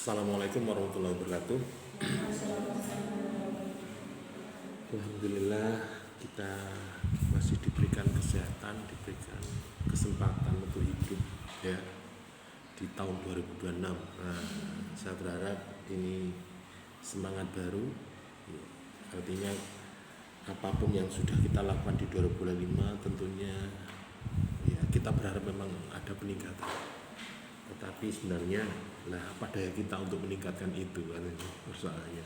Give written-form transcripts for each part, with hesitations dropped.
Assalamualaikum warahmatullahi wabarakatuh. Alhamdulillah kita masih diberikan kesehatan, diberikan kesempatan untuk hidup ya di tahun 2026. Saya berharap ini semangat baru. Artinya apapun yang sudah kita lakukan di 2025 tentunya ya kita berharap memang ada peningkatan. Tetapi sebenarnya apa daya kita untuk meningkatkan itu kan ini persoalannya.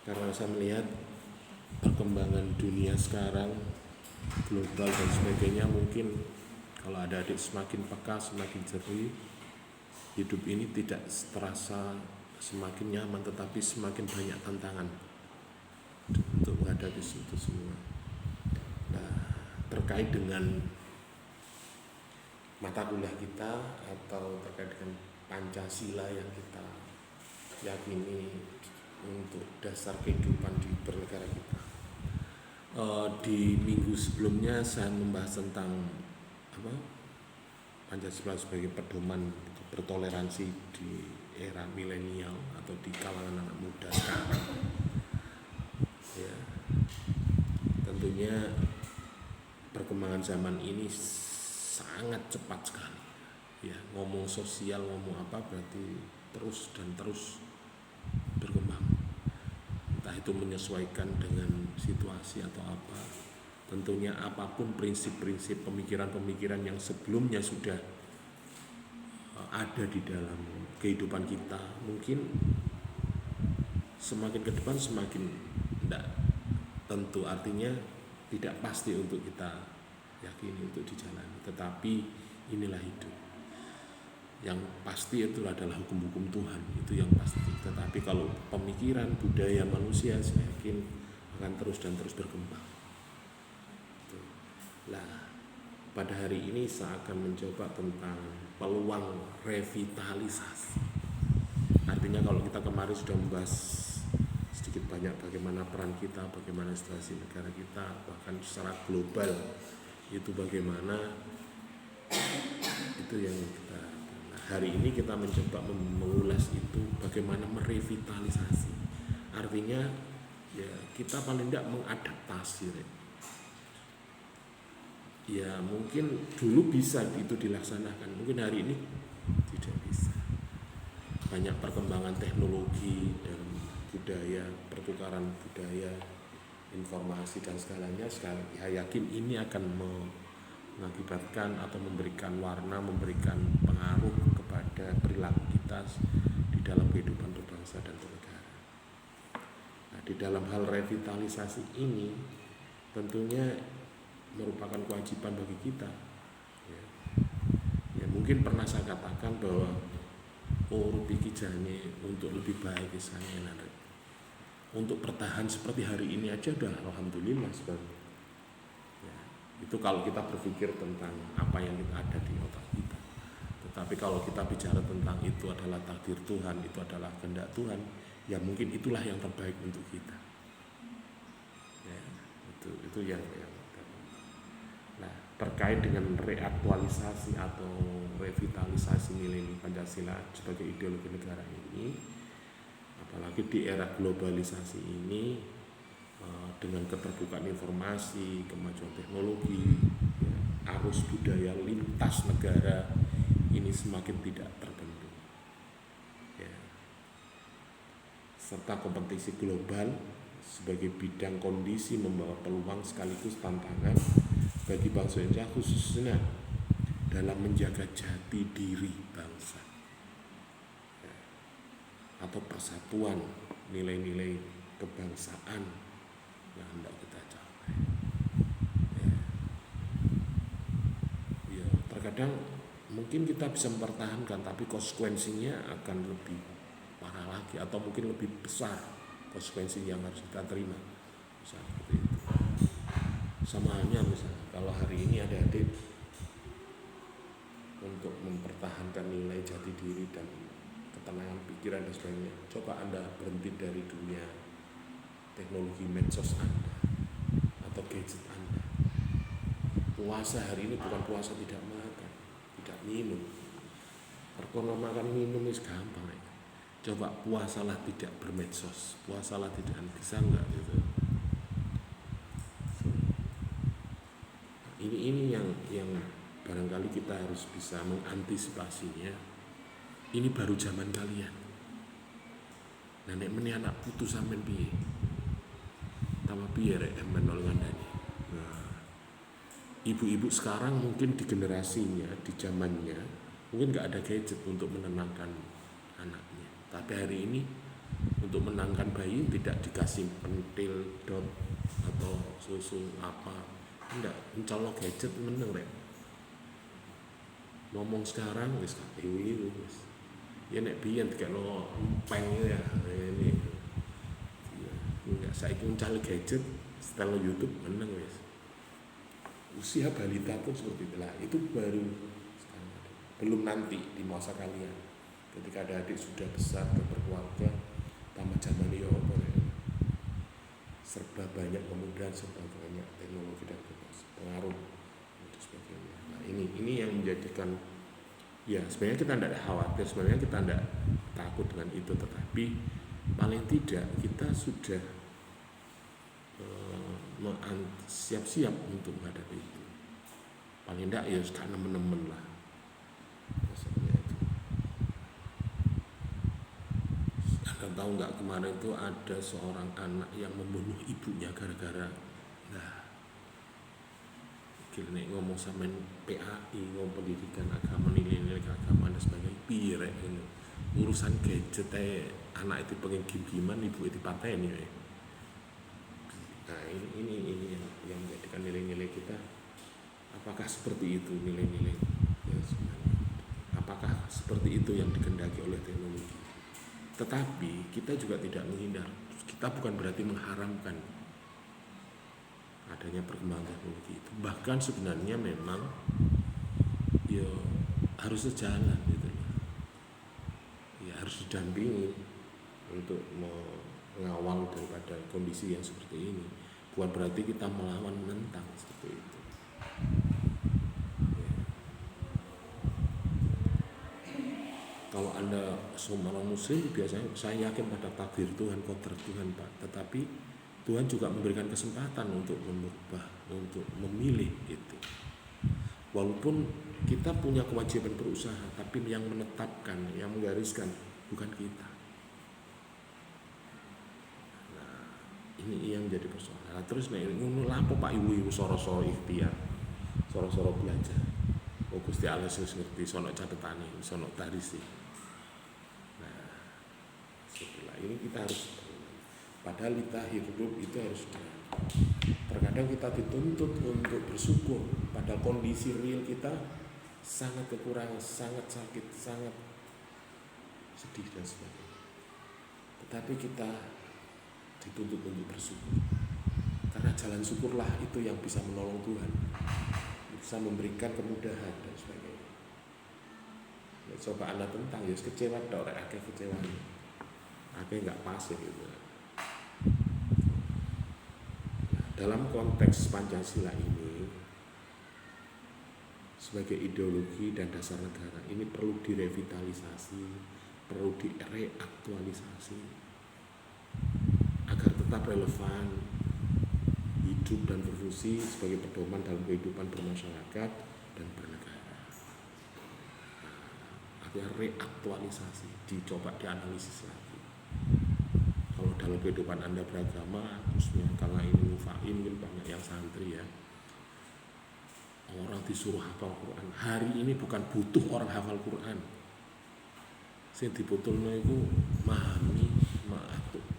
Karena saya melihat perkembangan dunia sekarang global dan sebagainya, mungkin kalau ada adik semakin peka, semakin jernih, hidup ini tidak terasa semakin nyaman, tetapi semakin banyak tantangan untuk menghadapi itu semua. Nah, terkait dengan mata kuliah kita atau terkait dengan Pancasila yang kita yakini untuk dasar kehidupan di bernegara kita. Di minggu sebelumnya saya membahas tentang Pancasila sebagai pedoman bertoleransi di era milenial atau di kalangan anak muda sekarang. Ya, tentunya perkembangan zaman ini sangat cepat sekali. Ya, ngomong sosial, ngomong apa berarti terus dan terus berkembang. Entah itu menyesuaikan dengan situasi atau apa. Tentunya apapun prinsip-prinsip pemikiran-pemikiran yang sebelumnya sudah ada di dalam kehidupan kita, mungkin semakin ke depan semakin tidak tentu, artinya tidak pasti untuk kita yakini untuk dijalani. Tetapi inilah hidup. Yang pasti itu adalah hukum-hukum Tuhan, itu yang pasti. Tetapi kalau pemikiran budaya manusia saya yakin akan terus dan terus berkembang. Nah, pada hari ini saya akan mencoba tentang peluang revitalisasi. Artinya kalau kita kemarin sudah membahas sedikit banyak bagaimana peran kita, bagaimana situasi negara kita, bahkan secara global itu bagaimana, itu yang kita. Nah, hari ini kita mencoba mengulas itu bagaimana merevitalisasi. Artinya ya kita paling tidak mengadaptasi. Ya mungkin dulu bisa itu dilaksanakan, mungkin hari ini tidak bisa. Banyak perkembangan teknologi dan budaya, pertukaran budaya, informasi dan segalanya, saya yakin ini akan mengakibatkan atau memberikan warna, memberikan pengaruh kepada perilaku kita di dalam kehidupan berbangsa dan bernegara. Nah, di dalam hal revitalisasi ini tentunya merupakan kewajiban bagi kita. Ya mungkin pernah saya katakan bahwa rupi kijane untuk lebih baik misalnya, untuk bertahan seperti hari ini aja udah alhamdulillah sebenarnya. Ya, itu kalau kita berpikir tentang apa yang kita ada di otak kita. Tetapi kalau kita bicara tentang itu adalah takdir Tuhan, itu adalah kehendak Tuhan, ya mungkin itulah yang terbaik untuk kita. Ya, itu yang nah, terkait dengan reaktualisasi atau revitalisasi nilai Pancasila sebagai ideologi negara ini, apalagi di era globalisasi ini, dengan keterbukaan informasi, kemajuan teknologi, ya, arus budaya lintas negara ini semakin tidak terbendung, ya. Serta kompetisi global sebagai bidang kondisi membawa peluang sekaligus tantangan bagi bangsa Indonesia, khususnya dalam menjaga jati diri bangsa, ya, atau persatuan nilai-nilai kebangsaan yang hendak kita capai. Ya, terkadang mungkin kita bisa mempertahankan, tapi konsekuensinya akan lebih parah lagi atau mungkin lebih besar konsekuensi yang harus kita terima. Seperti itu. Sama halnya misalnya kalau hari ini ada adik untuk mempertahankan nilai jati diri dan ketenangan pikiran dan sebagainya, coba Anda berhenti dari dunia teknologi medsos Anda atau gadget Anda. Puasa hari ini bukan puasa tidak makan, tidak minum. Perkara makan minum itu gampang. Coba puasalah tidak bermedsos, puasalah tidak, bisa enggak gitu. Ini yang barangkali kita harus bisa mengantisipasinya. Ini baru zaman kalian. Nenek meni anak putu sampean piye? Tambah piye rek menol ngandani. Nah, ibu-ibu sekarang mungkin di generasinya, di zamannya, mungkin nggak ada gadget untuk menenangkan anaknya. Tapi hari ini untuk menenangkan bayi tidak dikasih pentil dot atau susu apa, enggak, mencolok gadget meneng rek. Ngomong sekarang wis kapiwi wis. Ya nek biyen dikekno empeng ya ini. Ya, enggak saiki mencolok gadget, setel YouTube meneng wis. Usia balita pun seperti itulah. Itu baru sekarang. Belum nanti di masa kalian. Ketika ada adik sudah besar, berkeluarga, tambah zaman ya apa ya? Serba banyak kemudahan, serba banyak teknologi dan pengaruh dan sebagainya. Nah, ini yang menjadikan ya sebenarnya kita tidak khawatir, sebenarnya kita tidak takut dengan itu, tetapi paling tidak kita sudah siap-siap untuk menghadapi itu. Paling tidak ya sudah nemen-nemen lah. Anda tahu nggak kemarin itu ada seorang anak yang membunuh ibunya gara-gara nek ngomong sama PAI, ngomong pendidikan agama, nilai-nilai agama dan sebagainya, pirek ini urusan gadget anak itu pengen game-gamean, ibu itu pateni ya. Nah ini yang menjadikan nilai-nilai kita, apakah seperti itu nilai-nilai ya, apakah seperti itu yang dikehendaki oleh teknologi. Tetapi kita juga tidak menghindar, kita bukan berarti mengharamkan adanya perkembangan teknologi itu. Bahkan sebenarnya memang ya harus sejalan gitu. Ya harus didampingi untuk mengawal daripada kondisi yang seperti ini. Bukan berarti kita melawan, menentang seperti itu. Ya. Kalau Anda seorang muslim, biasanya saya yakin pada takdir Tuhan, qadar Tuhan Pak. Tetapi Tuhan juga memberikan kesempatan untuk mengubah, untuk memilih itu. Walaupun kita punya kewajiban berusaha, tapi yang menetapkan, yang menggariskan bukan kita. Nah, ini yang menjadi persoalan. Nah, terus nek ngono lapo Pak Ibu soro-soro ikhtiar, soro-soro belajar. Oh Gusti Allah wis ngerti, sono catetane, sono tarisi. Nah, setelah ini kita harus, padahal kita hidup itu harus terkadang kita dituntut untuk bersyukur pada kondisi real kita sangat kekurangan, sangat sakit, sangat sedih dan sebagainya. Tetapi kita dituntut untuk bersyukur, karena jalan syukurlah itu yang bisa menolong Tuhan, bisa memberikan kemudahan dan sebagainya. Ya, coba Anda tentang ya kecewa dok, agak kecewa, agak nggak pas ya gitu. Dalam konteks Pancasila ini sebagai ideologi dan dasar negara ini perlu direvitalisasi, perlu direaktualisasi agar tetap relevan, hidup dan berfungsi sebagai pedoman dalam kehidupan bermasyarakat dan bernegara. Agar reaktualisasi, dicoba dianalisis lagi. Kalau dalam kehidupan Anda beragama, khususnya karena ini mufain, mungkin banyak yang santri ya, orang disuruh hafal Quran. Hari ini bukan butuh orang hafal Quran. Sing dibutuhno iku memahami,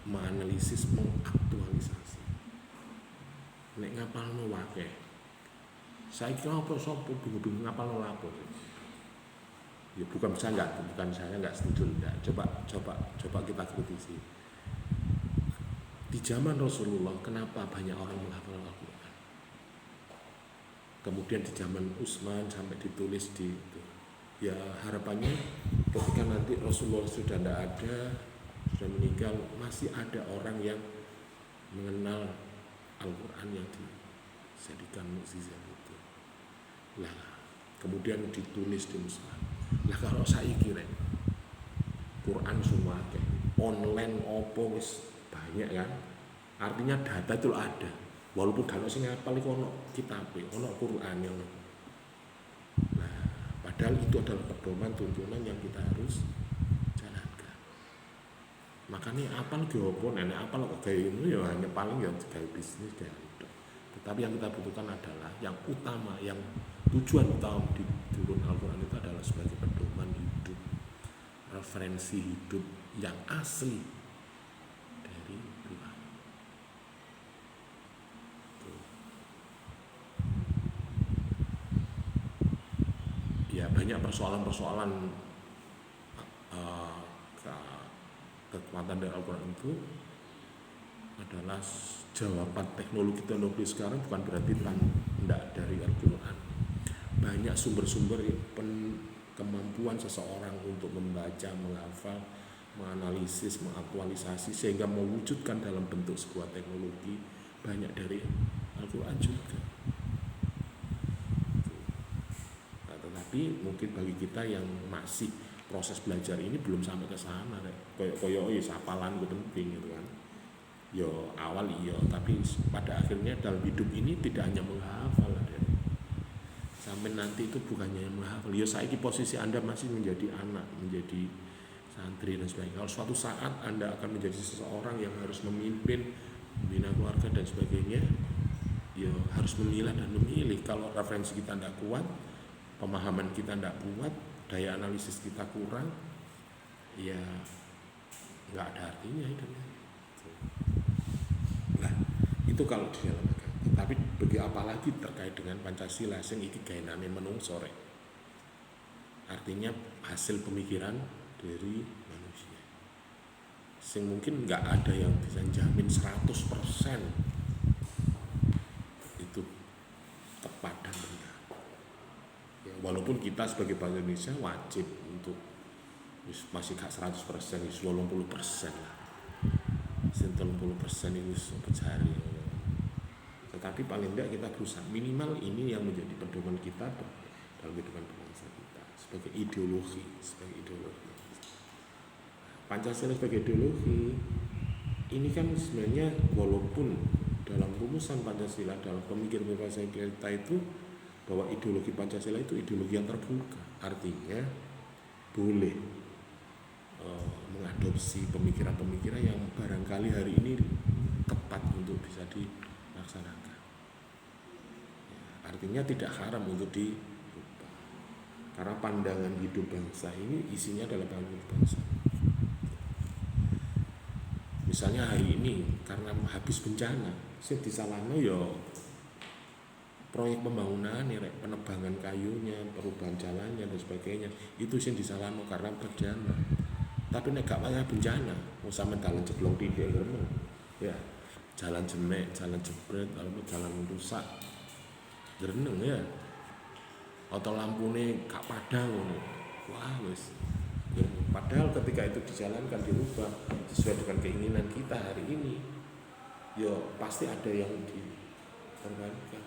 menganalisis, mengaktualisasi. Nek ngapalno wae. Saiki apa sapa bingung-bingung ngapalno lapo. Ya bukan saya enggak setuju enggak. Coba kita kritisi. Di zaman Rasulullah, kenapa banyak orang menghafal Al-Quran? Kemudian di zaman Utsman sampai ditulis di itu. Ya harapannya ketika nanti Rasulullah sudah tidak ada, sudah meninggal, masih ada orang yang mengenal Al-Quran yang dijadikan mukjizat itu. Lah, kemudian ditulis di Mus'haf. Lah kalau saya kira Quran semua online opo wis banyak kan. Artinya data itu ada. Walaupun gak ono sing ngapal iku ono kitabe, ono Qur'ane ono. Nah, padahal itu adalah pedoman tuntunan yang kita harus jalankan. Makanya apal ge opo, nenek apal kok gawe ngono ya hanya paling ya gawe bisnis gawe itu. Tetapi yang kita butuhkan adalah yang utama, yang tujuan utama di turun Al-Qur'an itu adalah sebagai pedoman hidup, referensi hidup yang asli dari Tuhan. Ya banyak persoalan-persoalan kekuatan dari Al-Quran itu adalah jawaban teknologi sekarang, bukan berarti tidak dari Al-Quran. Banyak sumber-sumber kemampuan seseorang untuk membaca, menghafal, menganalisis, mengaktualisasi sehingga mewujudkan dalam bentuk sebuah teknologi banyak dari Al-Quran juga. Nah, tetapi mungkin bagi kita yang masih proses belajar ini belum sampai ke sana, koyo hafalan itu penting gitu kan. Yo awal iya, tapi pada akhirnya dalam hidup ini tidak hanya menghafal, sampai nanti itu bukannya yang menghafal. Yo saiki posisi Anda masih menjadi anak, menjadi santri dan sebagainya. Kalau suatu saat Anda akan menjadi seseorang yang harus memimpin, membina keluarga dan sebagainya, yo harus memilah dan memilih. Kalau referensi kita tidak kuat, pemahaman kita tidak kuat, daya analisis kita kurang, ya nggak ada artinya hidupnya. Nah itu kalau di dalam agama. Tapi bagi apalagi terkait dengan Pancasila sing iki gaenane menungso rek. Artinya hasil pemikiran dari manusia. Sing mungkin nggak ada yang bisa jamin 100% itu tepat dan benar. Ya, walaupun kita sebagai bangsa Indonesia wajib untuk masih gak 100%, 80% lah. 30% ini pencari. Tetapi paling tidak kita berusaha minimal ini yang menjadi pedoman kita dalam kehidupan bangsa kita sebagai ideologi. Pancasila sebagai ideologi ini kan sebenarnya walaupun dalam rumusan Pancasila, dalam pemikiran Pancasila kita itu bahwa ideologi Pancasila itu ideologi yang terbuka, artinya boleh mengadopsi pemikiran-pemikiran yang barangkali hari ini tepat untuk bisa dilaksanakan. Artinya tidak haram untuk dirubah, karena pandangan hidup bangsa ini isinya adalah pandangan hidup bangsa. Misalnya hari ini karena habis bencana, sing disalahno ya proyek pembangunan, penebangan kayunya, perubahan jalannya dan sebagainya, itu sing disalahno karena bencana. Tapi nek gak payah bencana, mau sampe dalan jeblong titik ngono. Ya, jalan jemek, jalan jebret, lalu jalan rusak. Dreneng ya. Atau lampune gak padang ngono. Wah, wis. Padahal ketika itu dijalankan, dirubah sesuai dengan keinginan kita hari ini, ya pasti ada yang dikorbankan.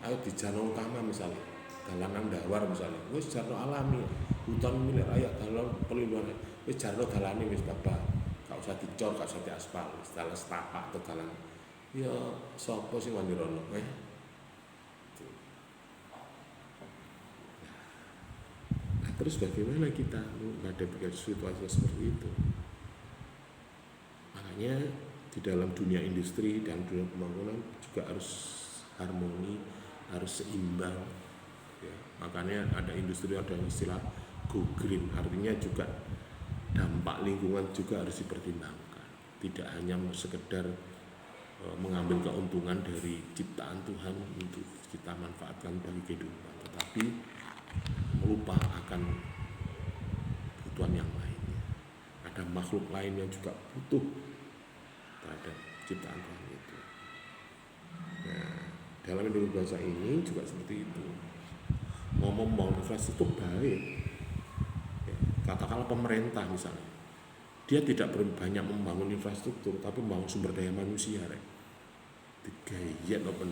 Ayo di jalan utama misalnya, dalanan dawar misalnya, wis jalan alami, hutan milik rakyat, dalan pelindungan, wis jalan dalane wis bapak, gak usah dicor, gak usah diaspal, wis dalan setapak atau dalan, ya sapa sing wani rono, Nah, terus bagaimana kita menghadapi situasi seperti itu? Makanya di dalam dunia industri dan dunia pembangunan juga harus harmoni, harus seimbang ya. Makanya ada industri, ada istilah go green, artinya juga dampak lingkungan juga harus dipertimbangkan, tidak hanya sekedar mengambil keuntungan dari ciptaan Tuhan untuk kita manfaatkan bagi kehidupan, tetapi melupa akan kebutuhan yang lainnya. Ada makhluk lain yang juga butuh terhadap ciptaan Tuhan itu. Nah, dalam Indonesia bahasa ini juga seperti itu. Ngomong infrastruktur baik, ya, katakanlah pemerintah misalnya, dia tidak banyak membangun infrastruktur, tapi membangun sumber daya manusia, digayet apa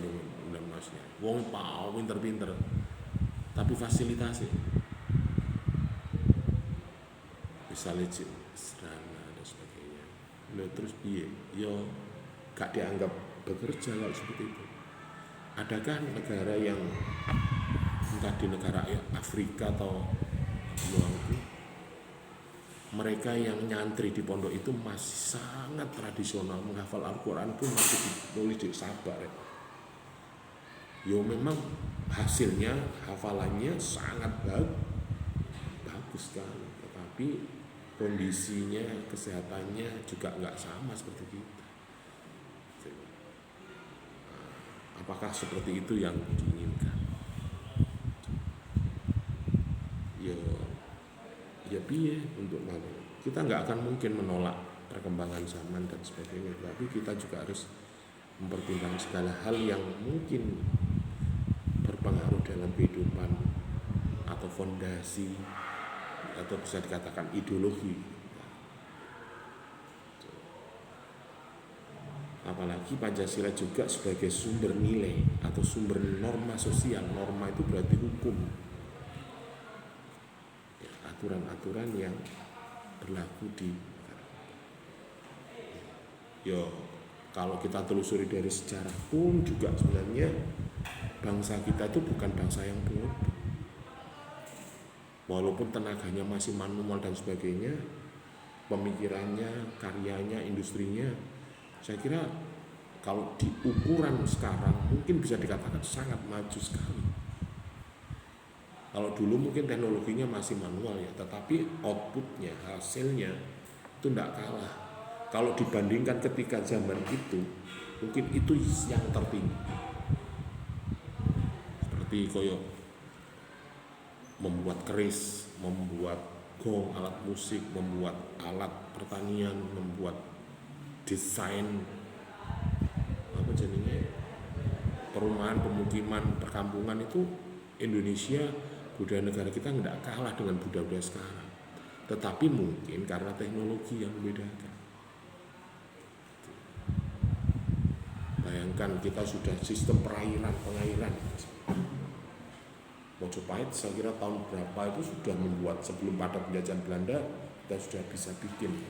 manusia. Wong pau pinter-pinter, tapi fasilitasi bisa legit serana dan sebagainya. Lalu terus piye? Yo gak dianggap bekerja kalau seperti itu. Adakah negara yang entah di negara Afrika atau luar itu, mereka yang nyantri di pondok itu masih sangat tradisional, menghafal Al-Quran pun masih ditulis di sabar ya. Yo memang hasilnya hafalannya sangat bagus sekali, tetapi kondisinya, kesehatannya juga nggak sama seperti kita. Apakah seperti itu yang diinginkan? Ya piye untuk mana? Kita nggak akan mungkin menolak perkembangan zaman dan sebagainya, tapi kita juga harus mempertimbangkan segala hal yang mungkin berpengaruh dalam kehidupan atau fondasi atau bisa dikatakan ideologi. Apalagi Pancasila juga sebagai sumber nilai atau sumber norma sosial. Norma itu berarti hukum, ya, aturan-aturan yang berlaku di kalau kita telusuri dari sejarah pun juga sebenarnya bangsa kita itu bukan bangsa yang bodoh. Walaupun tenaganya masih manual dan sebagainya, pemikirannya, karyanya, industrinya, saya kira kalau di ukuran sekarang mungkin bisa dikatakan sangat maju sekali. Kalau dulu mungkin teknologinya masih manual ya, tetapi outputnya, hasilnya itu tidak kalah. Kalau dibandingkan ketika zaman itu, mungkin itu yang tertinggi. Seperti koyo membuat keris, membuat gong, alat musik, membuat alat pertanian, membuat desain perumahan, pemukiman, perkampungan, itu Indonesia, budaya negara kita tidak kalah dengan budaya-budaya sekarang. Tetapi mungkin karena teknologi yang membedakan. Bayangkan kita sudah sistem pengairan. Mojopahit saya kira tahun berapa itu sudah membuat, sebelum pada penjajahan Belanda kita sudah bisa bikin.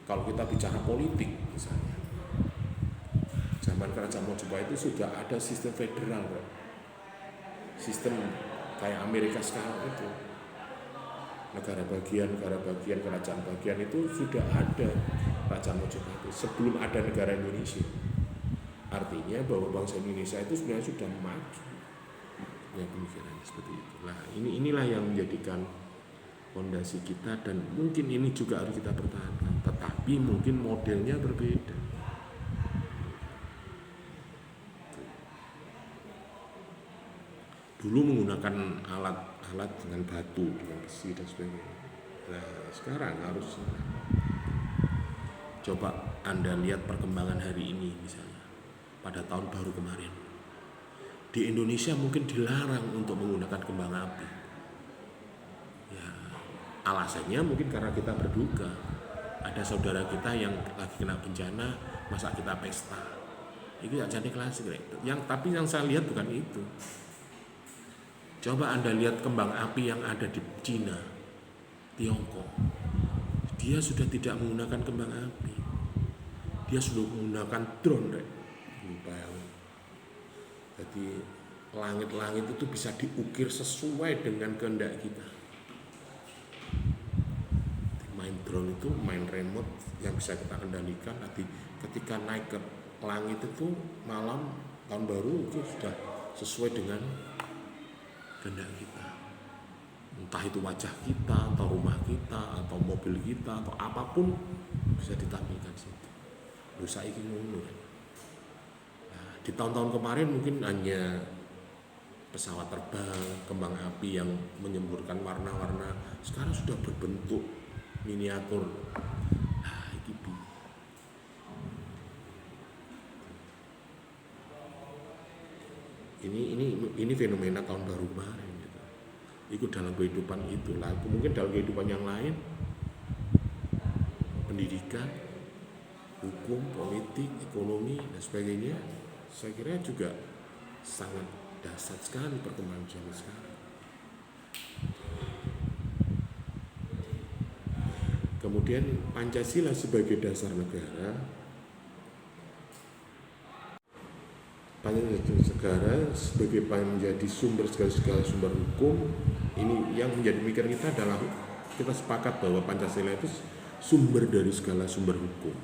Kalau kita bicara politik misalnya, zaman kerajaan Mojopahit itu sudah ada sistem federal, sistem kayak Amerika sekarang itu, negara bagian, kerajaan bagian itu sudah ada kerajaan Mojopahit sebelum ada negara Indonesia. Artinya bahwa bangsa Indonesia itu sebenarnya sudah maju, ya pemikirannya seperti itu. Nah inilah yang menjadikan fondasi kita, dan mungkin ini juga harus kita pertahankan, tetapi mungkin modelnya berbeda. Dulu menggunakan alat dengan batu, dengan besi dan sebagainya. Nah sekarang harus coba Anda lihat perkembangan hari ini misalnya. Pada tahun baru kemarin di Indonesia mungkin dilarang untuk menggunakan kembang api. Ya, alasannya mungkin karena kita berduka, ada saudara kita yang lagi kena bencana, masa kita pesta. Itu jadi klasik, tapi yang saya lihat bukan itu. Coba Anda lihat kembang api yang ada di Cina, Tiongkok. Dia sudah tidak menggunakan kembang api, dia sudah menggunakan drone. Jadi langit-langit itu bisa diukir sesuai dengan kehendak kita. Main drone itu, main remote yang bisa kita kendalikan. Nanti ketika naik ke langit itu malam tahun baru itu sudah sesuai dengan kehendak kita. Entah itu wajah kita, atau rumah kita, atau mobil kita, atau apapun bisa ditampilkan situ. Dosa iki ngono. Di tahun-tahun kemarin mungkin hanya pesawat terbang, kembang api yang menyemburkan warna-warna. Sekarang sudah berbentuk miniatur. Ini fenomena tahun baru kemarin. Gitu. Ikut dalam kehidupan itulah. Mungkin dalam kehidupan yang lain, pendidikan, hukum, politik, ekonomi dan sebagainya, saya kira juga sangat dahsyat sekali perkembangan zaman sekarang. Kemudian Pancasila sebagai dasar negara, Pancasila sebagai menjadi sumber segala sumber hukum. Ini yang menjadi mikir kita adalah kita sepakat bahwa Pancasila itu sumber dari segala sumber hukum.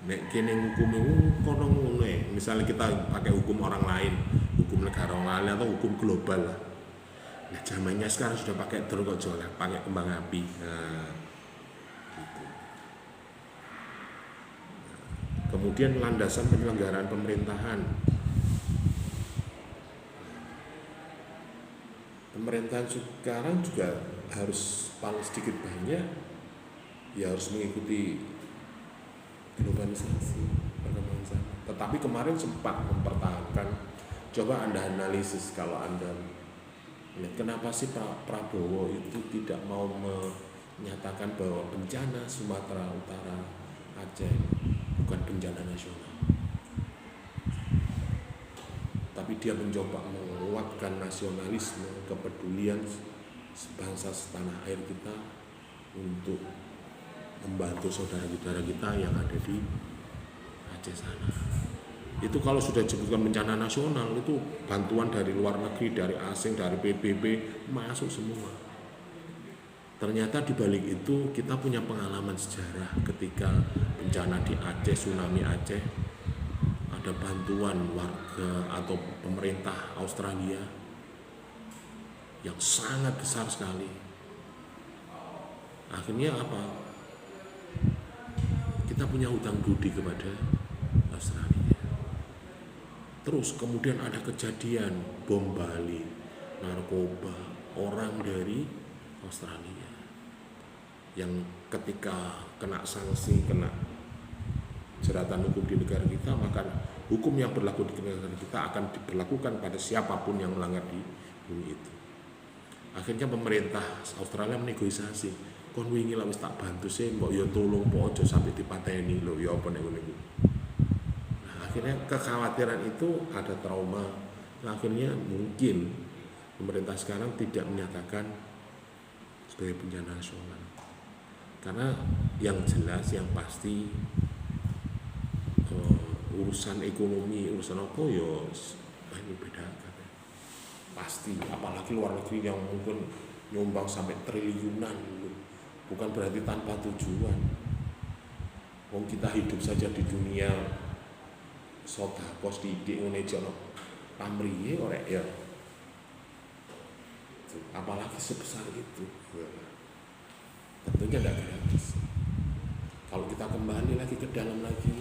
Nek kene hukum itu kono ngono, misalnya kita pakai hukum orang lain, hukum negara orang lain atau hukum global lah. Nah, zamannya sekarang sudah pakai tergojo lah, pakai kembang api. Nah, gitu. Kemudian landasan penyelenggaraan pemerintahan. Pemerintahan sekarang juga harus paling sedikit banyak ya harus mengikuti globalisasi perkembangan zaman. Tetapi kemarin sempat mempertahankan. Coba Anda analisis kalau Anda lihat kenapa sih Pak Prabowo itu tidak mau menyatakan bahwa bencana Sumatera Utara Aceh bukan bencana nasional. Tapi dia mencoba menguatkan nasionalisme, kepedulian sebangsa setanah air kita untuk membantu saudara-saudara kita yang ada di Aceh sana. Itu kalau sudah disebutkan bencana nasional, itu bantuan dari luar negeri, dari asing, dari PBB masuk semua. Ternyata di balik itu kita punya pengalaman sejarah ketika bencana di Aceh, tsunami Aceh, ada bantuan warga atau pemerintah Australia yang sangat besar sekali. Akhirnya apa? Kita punya hutang budi kepada Australia. Terus kemudian ada kejadian bom Bali, narkoba, orang dari Australia yang ketika kena sanksi, kena jeratan hukum di negara kita, maka hukum yang berlaku di negara kita akan diberlakukan pada siapapun yang melanggar di bumi itu. Akhirnya pemerintah Australia menegosiasi, kon wingi lah wis tak bantu sih, mbok yo tolong mbok aja sampai dipateni lho, ya apa nek ngene iku. Nah, akhirnya kekhawatiran itu ada trauma. Nah, akhirnya mungkin pemerintah sekarang tidak menyatakan sebagai bencana nasional. Karena yang jelas, yang pasti urusan ekonomi, urusan apa ya ini beda kan. Pasti, apalagi luar negeri yang mungkin nyumbang sampai triliunan. Bukan berarti tanpa tujuan. Wong kita hidup saja di dunia sedekah sithik ngene jono pamriye orek ya. Apalagi sebesar itu. Tentunya tidak gratis. Kalau kita kembali lagi ke dalam lagi,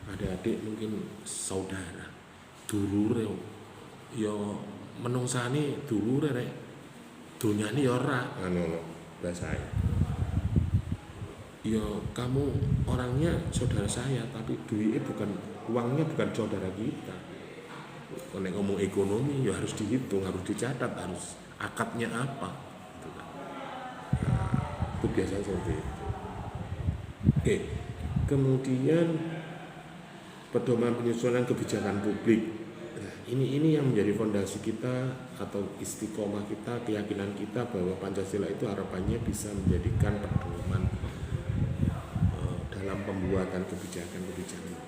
adik-adik mungkin saudara, dulure ya menungsane dulure rek. Dunyane ya ora ngono. Bahasanya ya kamu orangnya saudara saya, tapi duitnya bukan, uangnya bukan saudara kita. Kalau ngomong ekonomi ya harus dihitung, harus dicatat, harus akadnya apa gitu kan. Nah, itu biasanya seperti itu. Oke, kemudian pedoman penyusunan kebijakan publik. Ini yang menjadi fondasi kita atau istiqomah kita, keyakinan kita bahwa Pancasila itu harapannya bisa menjadikan pedoman dalam pembuatan kebijakan-kebijakan.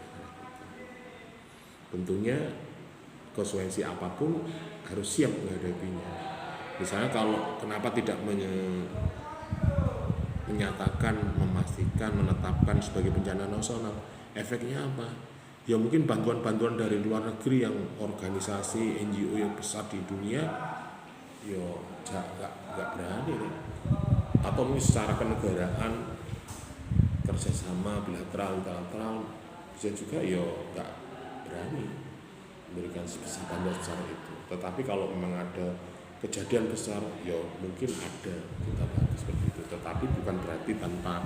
Tentunya konsekuensi apapun harus siap menghadapinya. Misalnya kalau kenapa tidak menyatakan, memastikan, menetapkan sebagai bencana nasional, efeknya apa? Ya mungkin bantuan-bantuan dari luar negeri yang organisasi NGO yang besar di dunia ya gak berani nih. Atau mungkin secara kenegaraan kerjasama bilateral bisa juga ya gak berani memberikan sebesar bantuan besar itu. Tetapi kalau memang ada kejadian besar ya mungkin ada kita bahas seperti itu, tetapi bukan berarti tanpa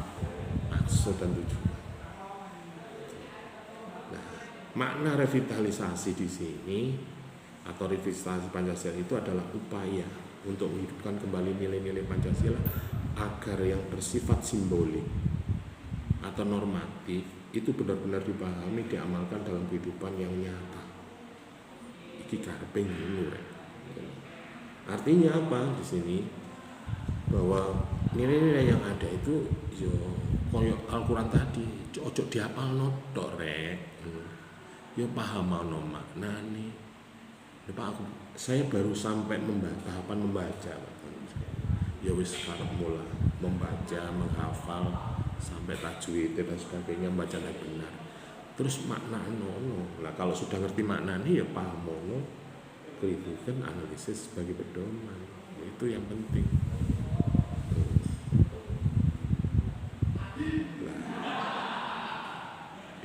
maksud dan tujuan. Makna revitalisasi di sini atau revitalisasi Pancasila itu adalah upaya untuk menghidupkan kembali nilai-nilai Pancasila agar yang bersifat simbolik atau normatif itu benar-benar dipahami, diamalkan dalam kehidupan yang nyata. Iki kareping ngono rek. Artinya apa di sini? bahwa nilai-nilai yang ada itu yo koyo Al-Quran tadi, ojo dihafalno tok rek. Yo paham maknane. Pak saya baru sampai tahapan membaca. Ya wis arep mula membaca, menghafal sampai tajwid dan sebagainya, bacanya benar. Terus makna nono. Lah kalau sudah ngerti maknanya ya paham mono, kritikan analisis sebagai pedoman. Itu yang penting.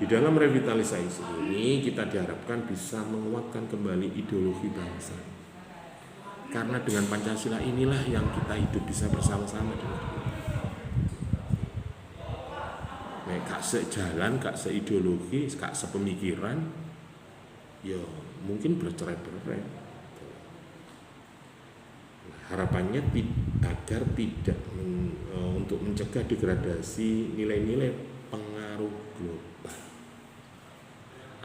Di dalam revitalisasi ini kita diharapkan bisa menguatkan kembali ideologi bangsa. Karena dengan Pancasila inilah yang kita hidup bisa bersama-sama. Gak sejalan, gak seideologi, gak sepemikiran, ya mungkin bercerai-berai. Harapannya agar tidak untuk mencegah degradasi nilai-nilai pengaruh global.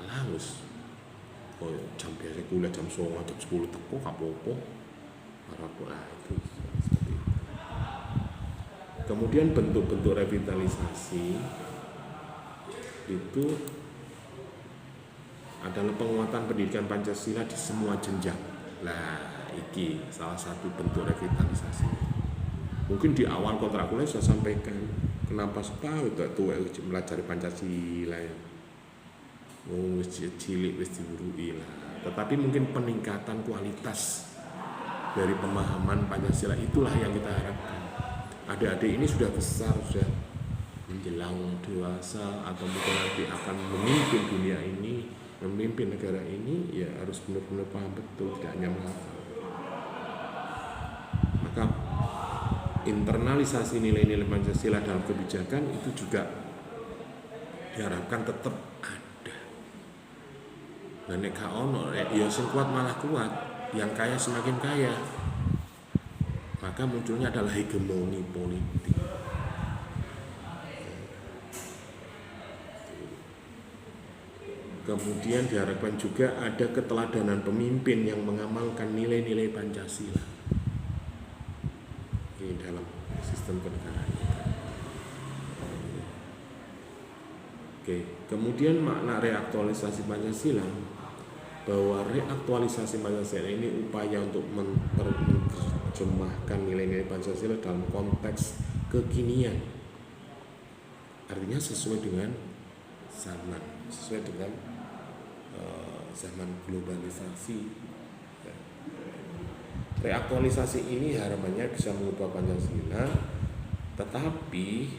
Halus. Oh, jam biasa kuliah jam 9, jam 10 teko kapopo. Itu seperti itu. Kemudian bentuk-bentuk revitalisasi itu adalah penguatan pendidikan Pancasila di semua jenjang. Lah, iki salah satu bentuk revitalisasi. Mungkin di awal kontrak kuliah saya sampaikan kenapa setahun tuh belajar Pancasila ya. Wis cilik wis diurui lah. Tetapi mungkin peningkatan kualitas dari pemahaman Pancasila itulah yang kita harapkan. Adik-adik ini sudah besar, sudah menjelang dewasa atau mungkin nanti akan memimpin dunia ini, memimpin negara ini, ya harus benar-benar paham betul, tidak hanya menghafal. Maka internalisasi nilai-nilai Pancasila dalam kebijakan itu juga diharapkan tetap ada. Nah nek gak ono, ya sing kuat malah kuat, yang kaya semakin kaya. Maka munculnya adalah hegemoni politik. Kemudian diharapkan juga ada keteladanan pemimpin yang mengamalkan nilai-nilai Pancasila di dalam sistem kenegaraan kita. Oke, kemudian makna reaktualisasi Pancasila, bahwa reaktualisasi Pancasila ini upaya untuk menerjemahkan nilai-nilai Pancasila dalam konteks kekinian. Artinya sesuai dengan zaman, sesuai dengan zaman globalisasi. Reaktualisasi ini harapannya bisa mengubah Pancasila, tetapi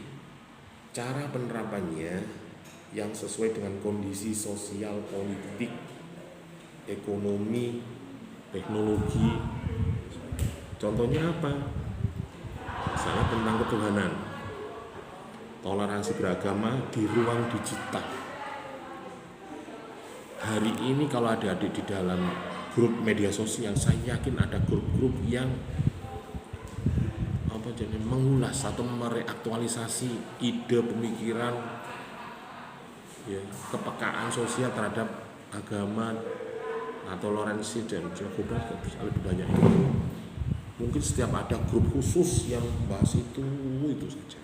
cara penerapannya yang sesuai dengan kondisi sosial, politik, ekonomi, teknologi. Contohnya apa? Misalnya tentang ketuhanan, toleransi beragama di ruang digital. Hari ini kalau adik-adik di dalam grup media sosial, saya yakin ada grup-grup yang mengulas atau mereaktualisasi ide, pemikiran, ya, kepekaan sosial terhadap agama atau toleransi dan global bisa lebih banyak itu. Mungkin setiap ada grup khusus yang bahas itu saja.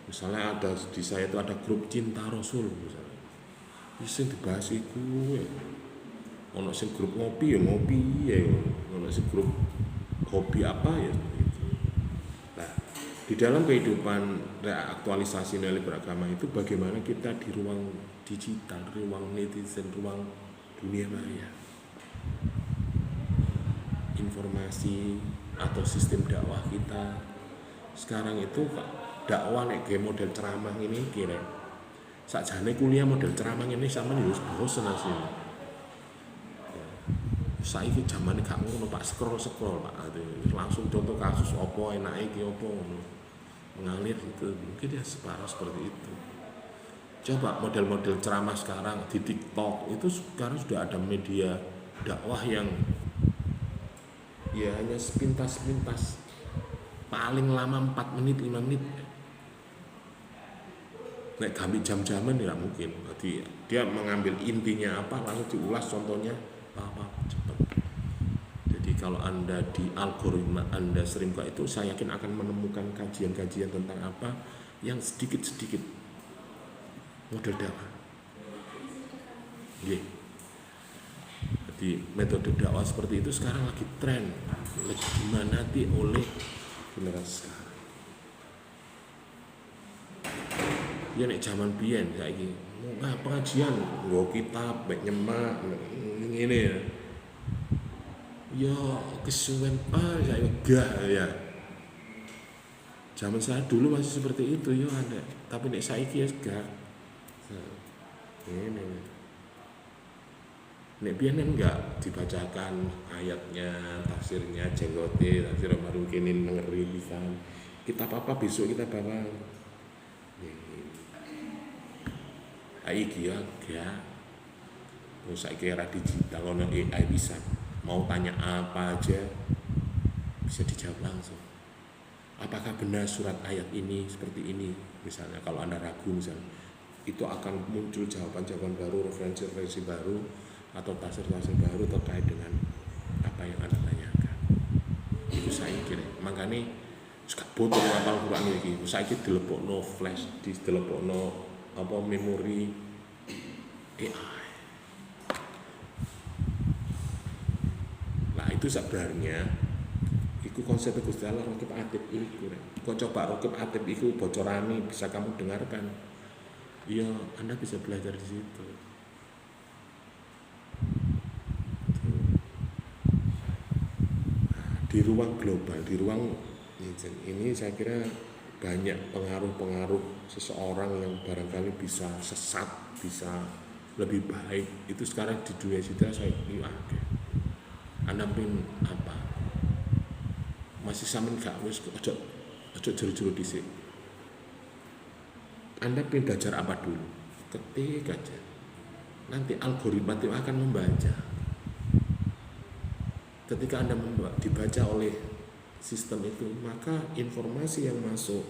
Misalnya ada di saya itu ada grup cinta Rasul misalnya. Bisa dibahas itu ya. Ono sing grup ngopi ya, ono sing grup hobi apa ya itu. Nah, di dalam kehidupan reaktualisasi nilai beragama itu bagaimana kita di ruang digital, ruang netizen, ruang dunia maya. Informasi atau sistem dakwah kita sekarang itu dakwah nek model ceramah ini kira sakjane kuliah model ceramah ini sama nih bosen asline. Saiki zamane gak ngono Pak, scroll Pak. Langsung contoh kasus opo enake iki opo ngono. Mengalir gitu. Mungkin ya separah seperti itu. Coba model-model ceramah sekarang di TikTok itu sekarang sudah ada media dakwah yang ya hanya sepintas-sepintas, paling lama 4 menit 5 menit. Nek kami jam-jaman tidak mungkin. Berarti dia mengambil intinya apa lalu diulas contohnya apa cepat. Jadi kalau Anda di algoritma Anda sering buka itu, saya yakin akan menemukan kajian-kajian tentang apa yang sedikit-sedikit model dakwah. Yeah. Jadi metode dakwah seperti itu sekarang lagi tren, lagi diminati oleh generasi sekarang. Ya nek zaman biyen saiki pengajian nggo kitab mek nyemak ngene ya. Ya kesuwen saya gak ya. Zaman saya dulu masih seperti itu ya ada. Tapi nek saiki ya gak. Ini. Nek biyen enggak dibacakan ayatnya, tafsirnya, jenggote, tafsir Marukinin ngerikan. Kitab apa besok kita bawa. Iki ya gak. Saiki era digital ono AI bisa. Mau tanya apa aja bisa dijawab langsung. Apakah benar surat ayat ini seperti ini? Misalnya kalau Anda ragu misalnya, itu akan muncul jawaban-jawaban baru, referensi-referensi baru atau tafsir-tafsir baru terkait dengan apa yang Anda tanyakan. Itu saya kira. Makanya suka butuh ngapal Quran iki. Saiki dilebokno flash, dilebokno apa memori AI. Nah itu sebenarnya itu konsep Gusti Allah Raqib Atid itu. Kau coba Raqib Atid itu bocorani bisa kamu dengarkan. Ya Anda bisa belajar di situ. Nah, di ruang global, di ruang ini saya kira banyak pengaruh-pengaruh seseorang yang barangkali bisa sesat, bisa lebih baik. Itu sekarang di dunia digital saya ada. Anda pin apa? Masih sama gak wis ojo jero-jero dhisik. Anda pin belajar apa dulu? Ketik aja. Nanti algoritma itu akan membaca. Ketika Anda dibaca oleh sistem itu, maka informasi yang masuk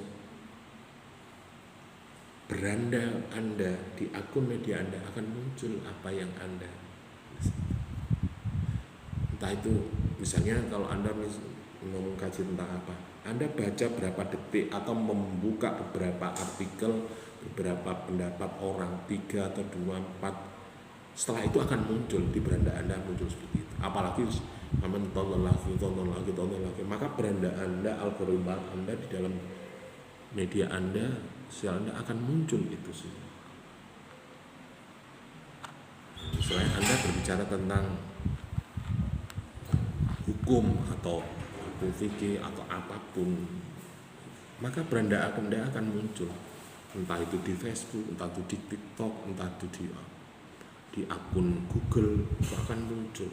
beranda Anda di akun media Anda akan muncul apa yang Anda, entah itu misalnya kalau Anda mau mengkaji tentang apa, Anda baca berapa detik atau membuka beberapa artikel, beberapa pendapat orang 3 atau 2, 4, setelah itu akan muncul di beranda Anda muncul seperti itu. Apalagi tonton lagi, maka beranda Anda, algoritma Anda di dalam media Anda, sosial Anda akan muncul itu sih. Misalnya Anda berbicara tentang hukum atau fikih atau apapun, maka beranda Anda akan muncul, entah itu di Facebook, entah itu di TikTok, entah itu di akun Google, itu akan muncul.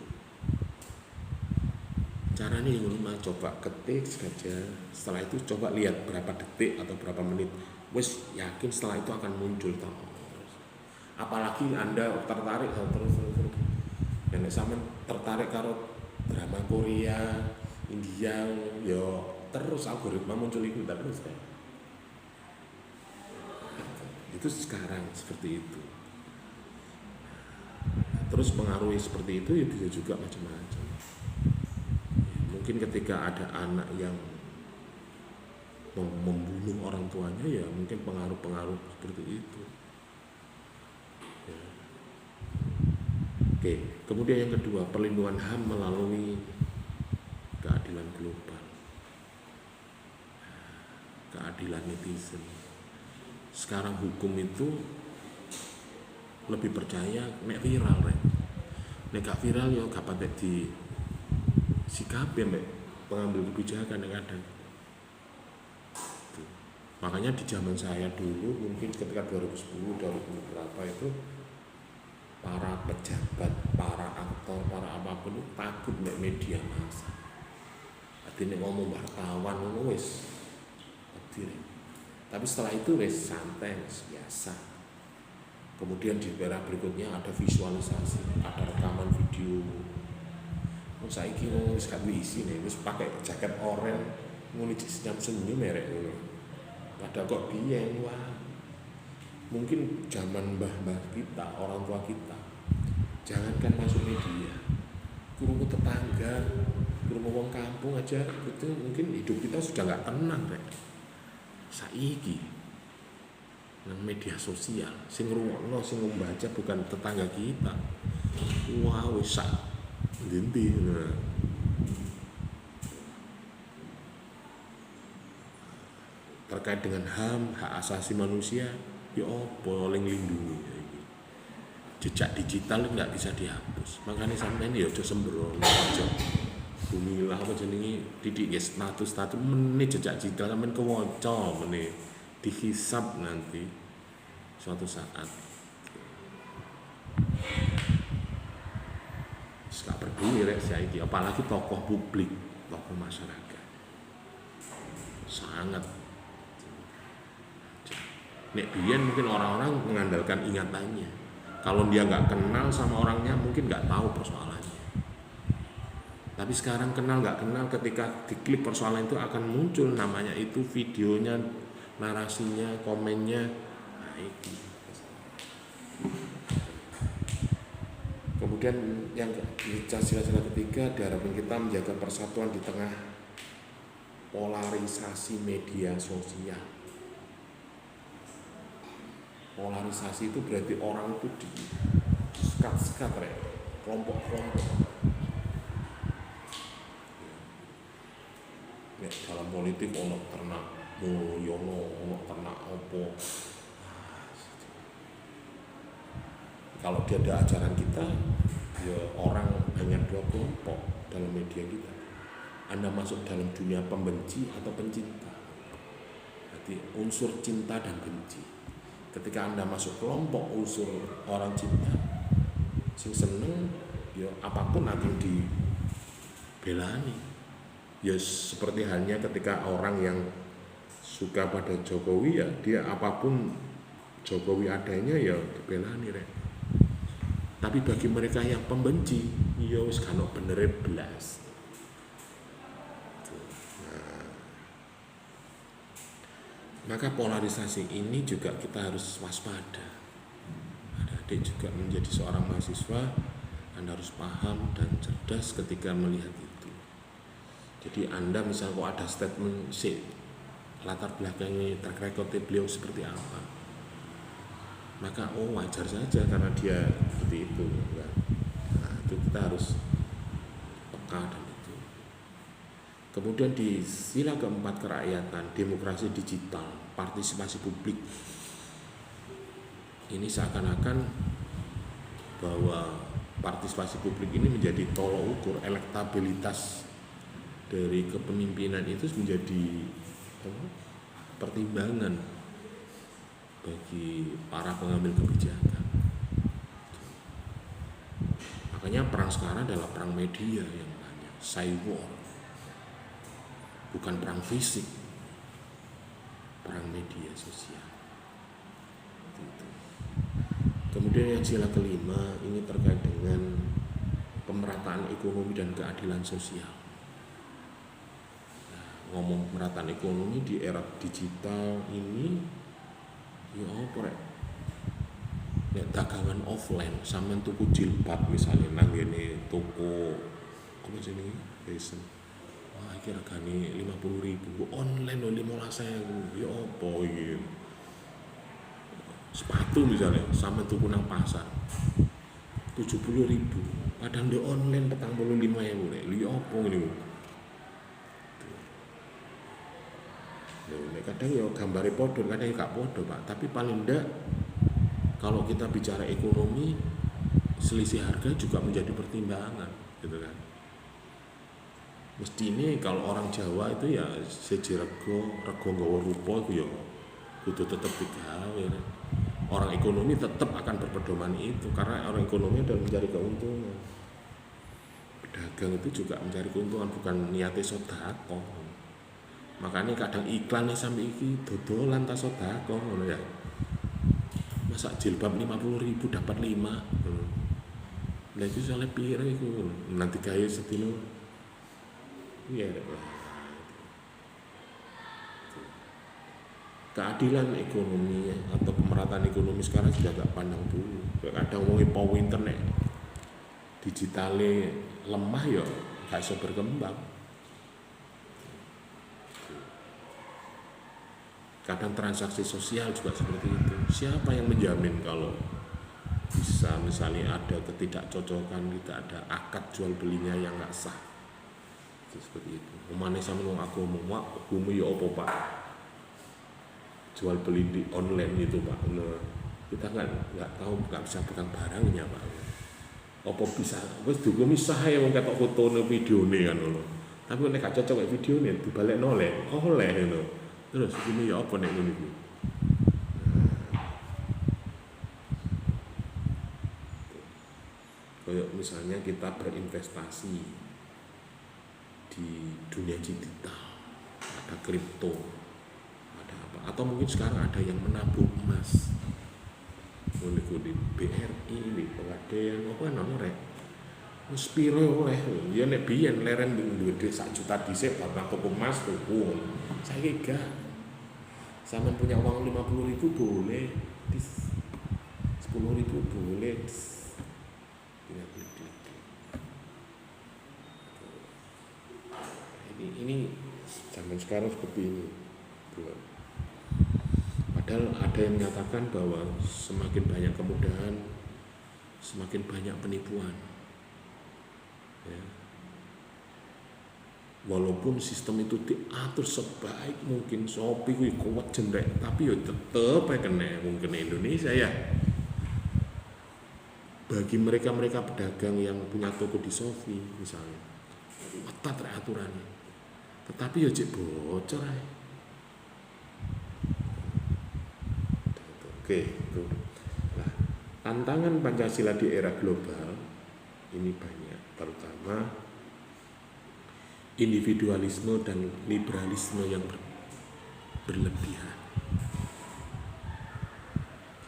Caranya yang lama, coba ketik saja, setelah itu coba lihat berapa detik atau berapa menit, wes yakin setelah itu akan muncul. Apalagi Anda tertarik terus dan sama tertarik karo drama Korea, India, yo terus algoritma muncul itu terus kan. Itu sekarang seperti itu. Terus pengaruhi seperti itu ya bisa juga macam-macam. Mungkin ketika ada anak yang membunuh orang tuanya, ya mungkin pengaruh-pengaruh seperti itu. Ya. Oke, kemudian yang kedua, perlindungan HAM melalui keadilan global, keadilan netizen. Sekarang hukum itu lebih percaya nek viral, nek gak viral ya gak patek di sikap ya mbak pengambil kebijakan kadang. Makanya di zaman saya dulu mungkin ketika 2010 berapa itu para pejabat, para aktor, para apapun itu takut mbak media massa. Artinya ngomong wartawan wis. Tapi setelah itu wis santai, biasa. Kemudian di era berikutnya ada visualisasi, ada rekaman video. Saiki wis gak isi nih, wis pakai jaket oranye, ngono sedang senyum merek ngono. Padahal kok biyen wah. Mungkin zaman mbah-mbah kita, orang tua kita, jangankan masuk media, krungu tetangga, wong kampung aja itu mungkin hidup kita sudah nggak tenang rek. Saiki nang media sosial sing ngrungokno sing membaca bukan tetangga kita. Wah wis sak ndi terkait dengan HAM, hak asasi manusia, ya apa ling lindungi jejak digital nggak bisa dihapus. Makanya sampean ya aja sembrono aja. Bumilah apa jenenge didik ya status menit jejak digital sampean kewaca menit dihisab nanti suatu saat. Gak peduli rek saiki apalagi tokoh publik, tokoh masyarakat. Sangat nek biyen mungkin orang-orang mengandalkan ingatannya. Kalau dia nggak kenal sama orangnya mungkin nggak tahu persoalannya. Tapi sekarang kenal nggak kenal ketika diklik persoalan itu akan muncul namanya itu videonya, narasinya, komennya. Nah, itu. Kemudian yang sila-sila ketiga diharapkan kita menjaga persatuan di tengah polarisasi media sosial. Polarisasi itu berarti orang itu di sekat-sekat kelompok-kelompok. Ya, dalam politik ono ternak Mulyono, ono ternak opo. Kalau dia ada ajaran kita, ya orang hanya dua kelompok dalam media kita. Anda masuk dalam dunia pembenci atau pencinta. Berarti unsur cinta dan benci. Ketika Anda masuk kelompok unsur orang cinta, sing seneng, ya apapun akan dibelani. Ya seperti halnya ketika orang yang suka pada Jokowi ya dia apapun Jokowi adanya ya dibelani rek. Tapi bagi mereka yang pembenci, ya wis kan benere blas. Maka polarisasi ini juga kita harus waspada. Adik-adik juga menjadi seorang mahasiswa, Anda harus paham dan cerdas ketika melihat itu. Jadi Anda misalnya kok ada statement latar belakangnya track record beliau seperti apa, maka wajar saja karena dia seperti itu kan? Nah, itu kita harus peka dan itu. Kemudian di sila keempat kerakyatan, demokrasi digital, partisipasi publik. Ini seakan-akan bahwa partisipasi publik ini menjadi tolok ukur elektabilitas dari kepemimpinan itu menjadi pertimbangan bagi para pengambil kebijakan. Makanya perang sekarang adalah perang media yang banyak, cyber. Bukan perang fisik, perang media sosial. Gitu. Kemudian yang sila kelima ini terkait dengan pemerataan ekonomi dan keadilan sosial. Nah, ngomong pemerataan ekonomi di era digital ini, ya apa rek? Nek dagangan offline, sampean tuku jilbab misalnya nang ngene toko apa jenenge? Fashion. Wah, iki regane 50.000, online lho 15.000. Ya apa iki? Sepatu misalnya sampean tuku nang pasar 70.000, padahal di online 45.000 rek. Ya apa ngene? Lho, kadang ya gambare padha, kadang gak padha, Pak. Tapi paling ndak kalau kita bicara ekonomi, selisih harga juga menjadi pertimbangan, gitu kan. Mesti ini kalau orang Jawa itu ya seji rego nggawa rupa itu ya kudu tetap digawe. Orang ekonomi tetap akan berpedoman itu karena orang ekonomi adalah mencari keuntungan. Pedagang itu juga mencari keuntungan, bukan niate sedekah. Makanya kadang iklan sampai iki dodolan tas sedekah ngono ya. Masa jilbab 50.000 dapat 5. Lah itu soalnya pira iku nanti gawe sedino. Iya, keadilan ekonomi atau pemerataan ekonomi sekarang sudah gak pandang dulu. Kadang wong power internet digitalnya lemah ya gak bisa berkembang. Kadang transaksi sosial juga seperti itu. Siapa yang menjamin kalau bisa misalnya ada ketidakcocokan, kita ada akad jual belinya yang nggak sah, seperti itu. Umane sama wong agama, agama ya apa Pak? Jual beli di online itu Pak. Nah, kita nggak tahu, nggak bisa pegang barangnya Pak. Apa bisa? Wes dukung misah ya wong ketok fotone videone kan ngono. Tapi nek gak cocok kayak videone dibalik oleh ngono. Terus ini ya apa nek ngono iki? Kayak misalnya kita berinvestasi di dunia digital, ada kripto, ada apa? Atau mungkin sekarang ada yang menabung emas. Niku di BRI, di Pegadaian, apa namanya rek? Wis piro oleh, ya nek biyen leren duwe dhuwit 1 juta dhisik karena toko emas tuku. Saiki gak. Sama punya uang 50.000 boleh, 10.000 boleh. Ini zaman sekarang seperti ini. Padahal ada yang menyatakan bahwa semakin banyak kemudahan, semakin banyak penipuan. Ya. Walaupun sistem itu diatur sebaik mungkin, Shopee kuwi kuat jendek, tapi ya tetep ae kena mungkin Indonesia ya. Bagi mereka pedagang yang punya toko di Shopee misalnya, ketat aturannya. Tetapi ya cek bocor ae. Oke, itu. Nah, tantangan Pancasila di era global ini banyak, terutama individualisme dan liberalisme yang berlebihan.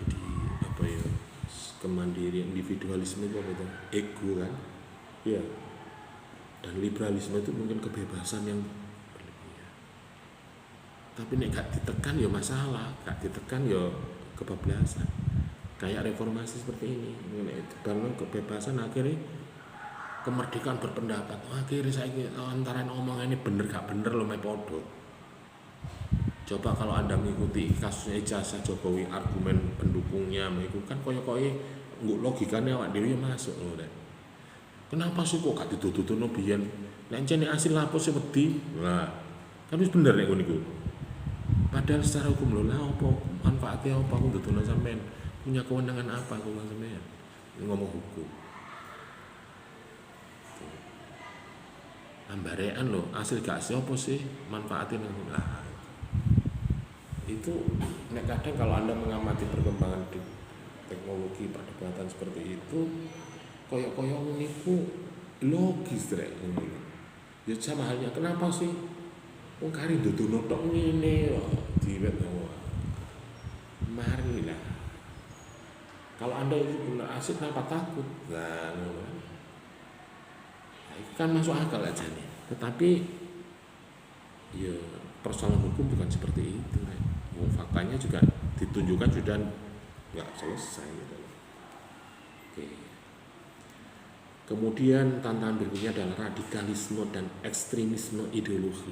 Jadi apa ya, kemandirian, individualisme itu apa itu? Ego kan, ya. Dan liberalisme itu mungkin kebebasan yang berlebihan. Tapi nek gak ditekan ya masalah, gak ditekan ya kebablasan. Kayak reformasi seperti ini, dibangun kebebasan akhirnya kemerdekaan berpendapat. Akhirnya saya antara omongan ini bener gak bener loh mai podo. Coba kalau Anda mengikuti kasusnya Ijazah Jokowi, argumen pendukungnya itu kan koyo-koyo logikanya awak dhewe masuk loh deh. Kenapa sih kok gak ditututono biyen? Nek jane asil lapor sing wedi. Nah, kan wis bener nek niku. Padahal secara hukum lho lah apa manfaatnya apa aku ndudono sampean? Punya kewenangan apa aku sampean? Ngomong hukum. Ambarean loh, hasil gak siapa sih manfaatin lah. Itu nek kadang kalau Anda mengamati perkembangan di teknologi perdebatan seperti itu, koyok-koyok niku logis rek ngene. Ya sama halnya kenapa sih wong kari ndudono tok ngene kok diwet wae. Marilah. Kalau Anda itu guna asik kenapa takut? Nah, itu kan masuk akal aja nih. Tetapi ya persoalan hukum bukan seperti itu. Faktanya juga ditunjukkan sudah nggak selesai gitu. Oke. Kemudian tantangan berikutnya adalah radikalisme dan ekstremisme ideologi.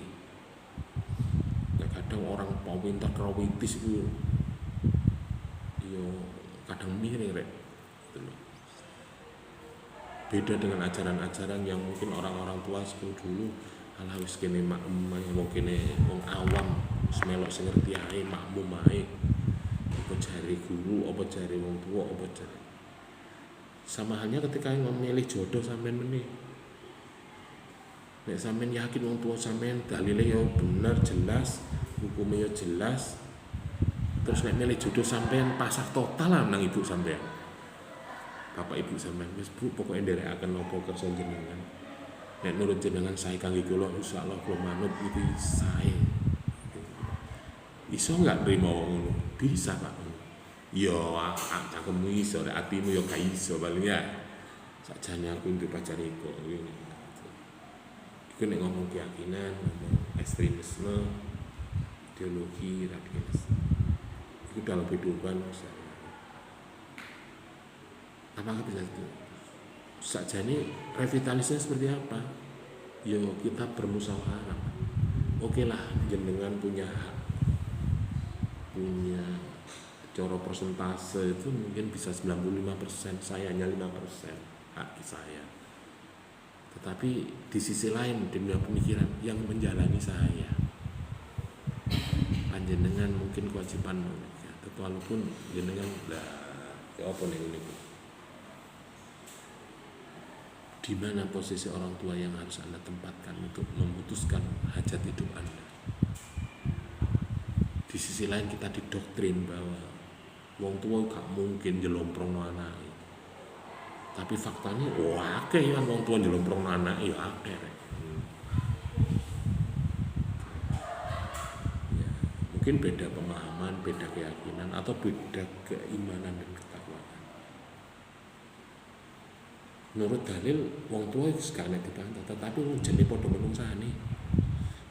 Nah, kadang orang pintar rawitis itu yo kadang miring rek. Beda dengan ajaran-ajaran yang mungkin orang-orang tua dulu ala wis kene makmum wong kene wong awam wis melok sing ngerti ae makmum ae. Apa jare guru, apa jare wong tua, apa jare. Sama halnya ketika memilih jodoh sampean meneh. Nek sampean yakin wong tua sampean dalile yo bener jelas, hukumnya yo jelas. Terus nek milih jodoh sampean pasrah total lah nang ibu sampean. Bapak ibu sampean wis Bu pokoke nderekaken napa kersa jenengan. Nek nurut jenengan sae kangge kula insyaallah kula manut iki sae. Iso enggak trimo ngono? Bisa, Pak. Ya, cangkemmu iso, atimu ya gak iso paling ya. Sakjane aku ndek pacar iku ngene. Iku nek ngomong keyakinan, ngomong ekstremisme, ideologi, radikalisme. Itu dalam kehidupan misalnya. Apakah bisa itu? Sakjane revitalisasi seperti apa? Ya kita bermusyawarah. Oke lah, jenengan punya hak. punya coro persentase itu mungkin bisa 95%, saya hanya 5% hak saya. Tetapi di sisi lain di dunia pemikiran yang menjalani saya, panjenengan mungkin kewajiban ya, walaupun jenengan lah ya apa nih ini, di mana posisi orang tua yang harus Anda tempatkan untuk memutuskan hajat hidup Anda. Di sisi lain kita didoktrin bahwa wong tua gak mungkin jelomprong anak. Tapi faktanya akeh kan wong tua jelomprong anak ya akeh. Ya, mungkin beda pemahaman, beda keyakinan atau beda keimanan dan ketakwaan. Menurut dalil wong tua wis gak nek dibantah, tetapi jenenge padha menungsane.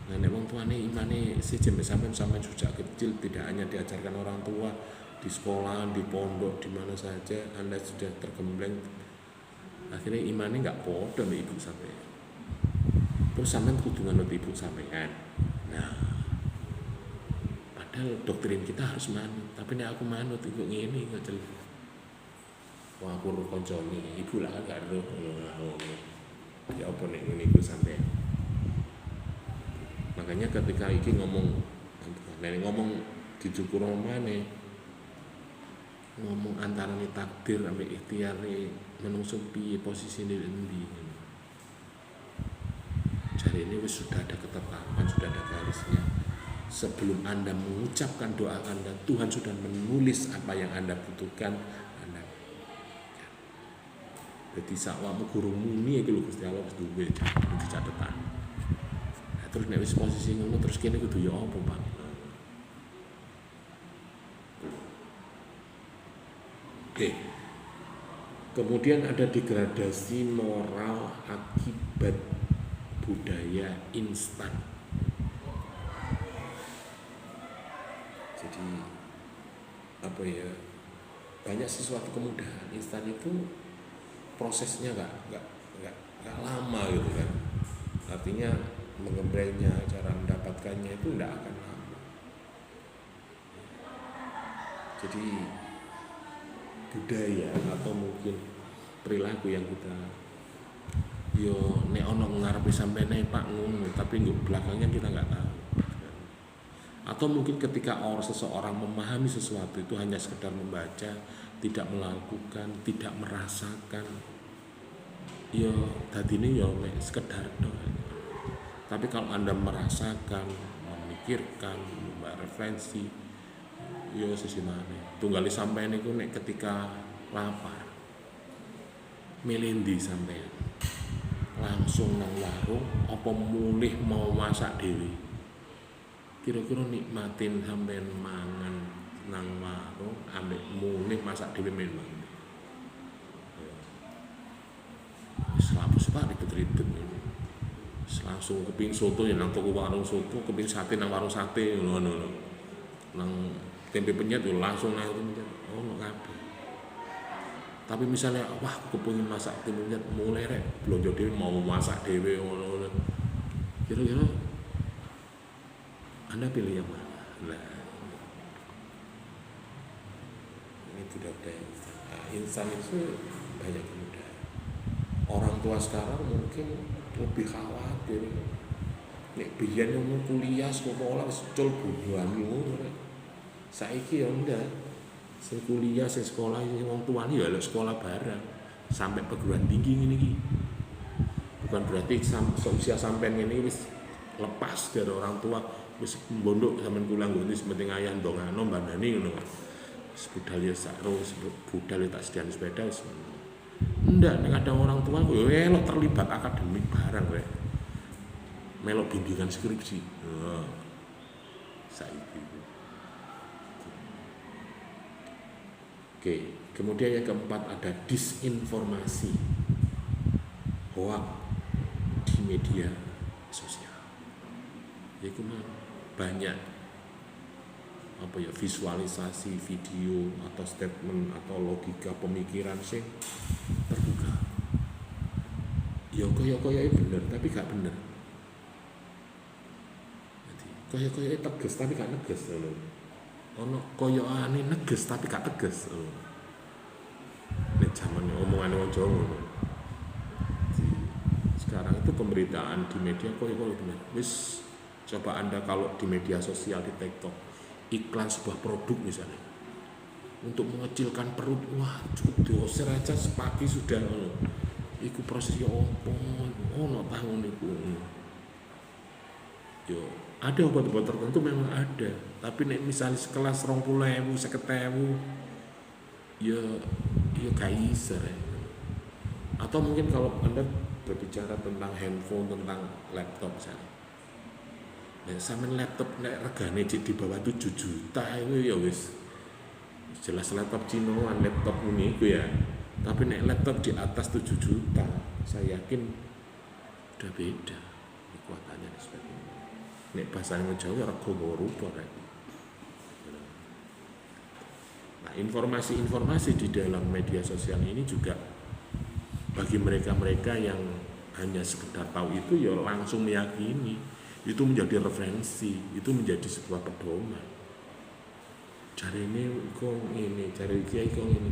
Nah, nek wong tuane imane si jenis sampean sejak kecil tidak hanya diajarkan orang tua di sekolah, di pondok, di mana saja Anda sudah tergembleng, akhirnya imannya nggak podo nih ibu sampean. Terus sampean kudu nganut ibu sampean. Nah, padahal doktrin kita harus manut, tapi nek aku manut iku ngene kok celuk. Wah, aku koncone ibu lah gak ero. Ya apa nek ngene iku sampean. Makanya ketika iki ngomong dicukur maneh, ngomong antara takdir sampai ikhtiar menungso piye posisine endi. Jadi ini sudah ada ketetapan, sudah ada garisnya. Sebelum Anda mengucapkan doa Anda, Tuhan sudah menulis apa yang Anda butuhkan. Anda jadi sakwamu guru muni iki lho Gusti Allah wis duwe catatan. Nah, terus nek wis posisi ngono terus kene kudu ya apa, Pak? Oke. Kemudian ada degradasi moral akibat budaya instan. Jadi apa ya? Banyak sesuatu kemudahan instan itu prosesnya nggak lama gitu kan. Artinya mengemblengnya, cara mendapatkannya itu nggak akan lama. Jadi budaya atau mungkin perilaku yang kita nek ono ngarepe sampeyan Pak ngono, tapi belakangnya kita nggak tahu. Atau mungkin ketika seseorang memahami sesuatu itu hanya sekedar membaca, tidak melakukan, tidak merasakan, dadine sekedar doang. Tapi kalau Anda merasakan, memikirkan, referensi, sesimane. Tunggali sampeyan niku nek ketika lapar, melendi sampeyan. Langsung nang warung apa mulih mau masak dhewe. Kira-kira nikmatin sampeyan mangan nang warung ambek mulih masak dhewe memang. Wis lapus Pak ribet-ribet. Langsung kepin soto ya nang toko warung soto, kepin sate nang warung sate ngono. Nang tempe penyet yo langsung nang penyet. Ono kabeh. Tapi misalnya wah aku kepengin masak tempe penyet mulai rek blonjo dhewe mau masak dhewe ngono. Kira-kira Anda pilih yang mana? Nah, ini budaya instan itu banyak kemudahan. Orang tua sekarang mungkin lebih khawatir. Nek biyen mau kuliah sekolah wis cul bunuhan ngono. Saiki ya ndak. Sing kuliah, sing sekolah, sing wong tuane ya lek sekolah bareng sampai perguruan tinggi ngene iki. Bukan berarti usia sampean ngene wis lepas dari orang tua, wis mbondok sampean kula nggone penting ayah ndongano mbandani ngono. Wis budal ya sakro, budal tak sediani sepeda wis. Ndak, nek ada orang tua yo elok terlibat akademik bareng kowe. Melok bimbingan skripsi. Saiki. Oke, kemudian yang keempat ada disinformasi, hoax di media sosial. Yaitu banyak visualisasi video atau statement atau logika pemikiran sing terbuka. Ya kaya bener tapi gak bener. Jadi kaya tegas tapi gak negas. ono koyoane neges tapi gak tegas. Nek zamane omongane wong Jawa ngono. Sekarang itu pemberitaan di media koyo-koyo bener. Wis coba Anda kalau di media sosial di TikTok iklan sebuah produk misalnya untuk mengecilkan perut, wah cukup doser aja sepagi sudah ngono. Iku prosesnya opo? Ono tahun iku. Yo, ada obat-obat tertentu memang ada, tapi nek misalnya sekelas 20.000, 50.000 ya gak iso ya. Atau mungkin kalau Anda berbicara tentang handphone, tentang laptop misalnya. Nah, sama laptop nek regane di bawah 7 juta itu ya wis jelas laptop Cinoan, laptop ini itu ya. Tapi nek laptop di atas 7 juta, saya yakin udah beda kekuatannya dan sebagainya. Nek bahasanya Jawa rego rubah kan. Nah, informasi-informasi di dalam media sosial ini juga bagi mereka-mereka yang hanya sekedar tahu itu ya langsung meyakini, itu menjadi referensi, itu menjadi sebuah pedoman. Cari ini kok ini, cari kiai kok ini.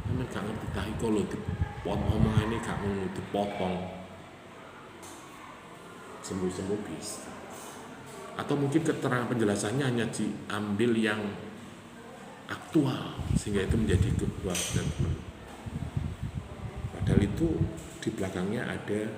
Memang gak ngerti tak iko lho dipotong ini gak ngono dipotong. Sembuh-sembuh bisa. Atau mungkin keterangan penjelasannya hanya diambil yang aktual sehingga itu menjadi sebuah statement. Padahal itu di belakangnya ada